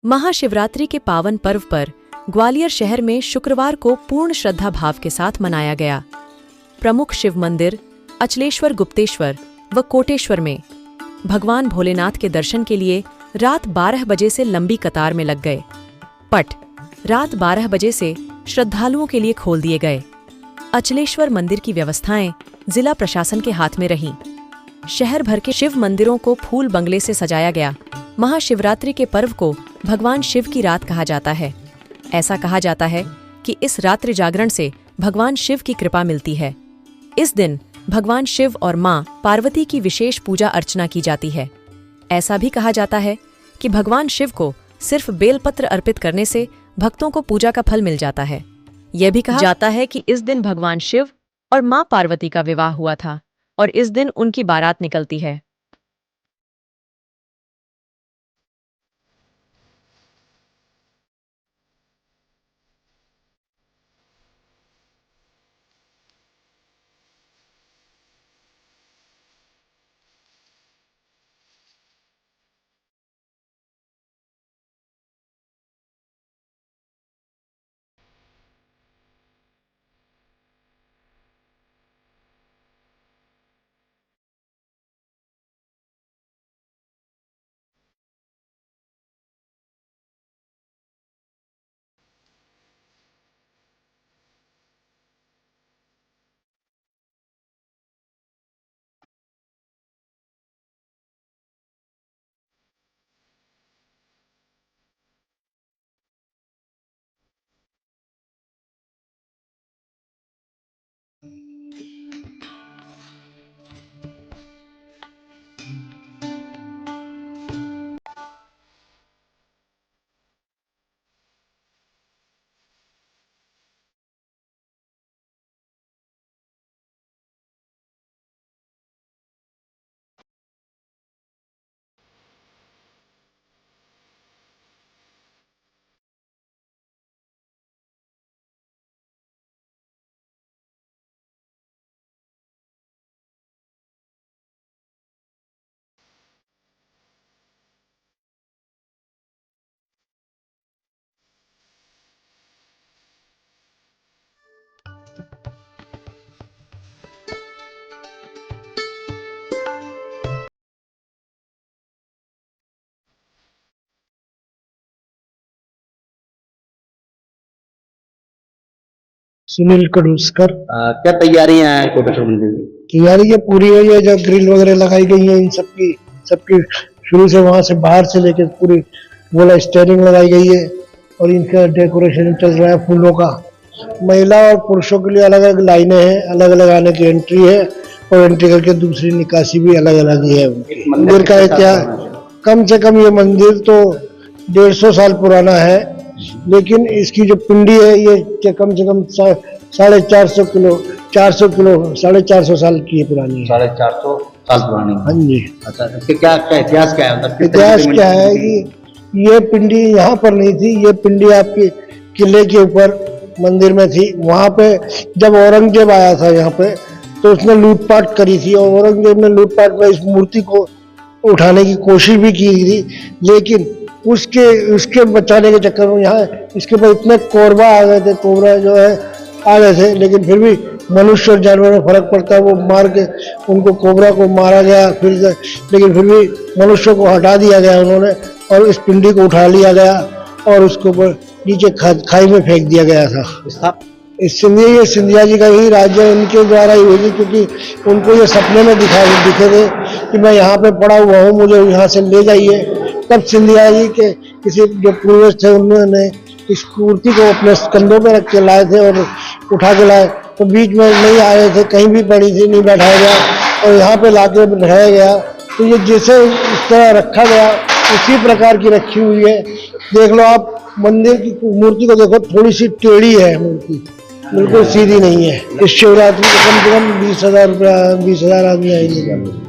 महाशिवरात्रि के पावन पर्व पर ग्वालियर शहर में शुक्रवार को पूर्ण श्रद्धा भाव के साथ मनाया गया। प्रमुख शिव मंदिर अचलेश्वर, गुप्तेश्वर व कोटेश्वर में भगवान भोलेनाथ के दर्शन के लिए रात 12 बजे से लंबी कतार में लग गए। पट रात 12 बजे से श्रद्धालुओं के लिए खोल दिए गए। अचलेश्वर मंदिर की व्यवस्थाएं जिला प्रशासन के हाथ में रहीं। शहर भर के शिव मंदिरों को फूल बंगले से सजाया गया। महाशिवरात्रि के पर्व को भगवान शिव की रात कहा जाता है। ऐसा कहा जाता है कि इस रात्रि जागरण से भगवान शिव की कृपा मिलती है। इस दिन भगवान शिव और मां पार्वती की विशेष पूजा अर्चना की जाती है। ऐसा भी कहा जाता है कि भगवान शिव को सिर्फ बेलपत्र अर्पित करने से भक्तों को पूजा का फल मिल जाता है। यह भी कहा जाता है कि इस दिन भगवान शिव और मां पार्वती का विवाह हुआ था और इस दिन उनकी बारात निकलती है। सुनील कडूसकर। क्या तैयारियां हैं कोटेश्वर मंदिर की? तैयारी ये पूरी है, ये जो ग्रिल वगैरह लगाई गई है इन सबकी शुरू से वहां से बाहर से लेकर पूरी बोला स्टेयरिंग लगाई गई है और इनका डेकोरेशन चल रहा है फूलों का। महिला और पुरुषों के लिए अलग अलग लाइनें हैं, अलग अलग आने की एंट्री है और एंट्री करके दूसरी निकासी भी अलग अलग ही है उनकी। मंदिर का इतिहास कम से कम ये मंदिर तो 150 साल पुराना है, लेकिन इसकी जो पिंडी है ये कम से कम 450 किलो 450 साल की पुरानी है। 450 साल पुरानी। हाँ जी। अच्छा, इसके क्या इतिहास क्या है? इतिहास क्या है कि ये पिंडी यहाँ पर नहीं थी, ये पिंडी आपके किले के ऊपर मंदिर में थी। वहाँ पे जब औरंगजेब आया था यहाँ पे तो उसने लूटपाट करी थी और औरंगजेब ने लूटपाट में इस मूर्ति को उठाने की कोशिश भी की थी, लेकिन उसके बचाने के चक्कर में यहाँ इसके ऊपर इतने कोबरा आ गए थे, कोबरा जो है आ गए थे, लेकिन फिर भी मनुष्य और जानवर में फर्क पड़ता है। वो मार के उनको कोबरा को मारा गया, लेकिन फिर भी मनुष्यों को हटा दिया गया उन्होंने और इस पिंडी को उठा लिया गया और उसके ऊपर नीचे खाई में फेंक दिया गया था। ये सिंधिया जी का ही राज्य उनके द्वारा ही हुई थी, क्योंकि उनको ये सपने में दिखे थे कि मैं यहाँ पे पड़ा हुआ हूँ, मुझे यहाँ से ले जाइए। तब सिंधिया जी के किसी जो पूर्वज थे उन्होंने इस मूर्ति को अपने कंधों पे रख के लाए थे और उठा के लाए, तो बीच में नहीं आए थे, कहीं भी पड़ी थी, नहीं बैठाया गया और यहाँ पे लाके बैठाया गया। तो ये जैसे इस तरह रखा गया उसी प्रकार की रखी हुई है। देख लो आप मंदिर की मूर्ति को देखो, थोड़ी सी टेढ़ी है मूर्ति, बिल्कुल सीधी नहीं है। इस शिवरात्रि को कम से कम 20,000 आदमी आएंगे।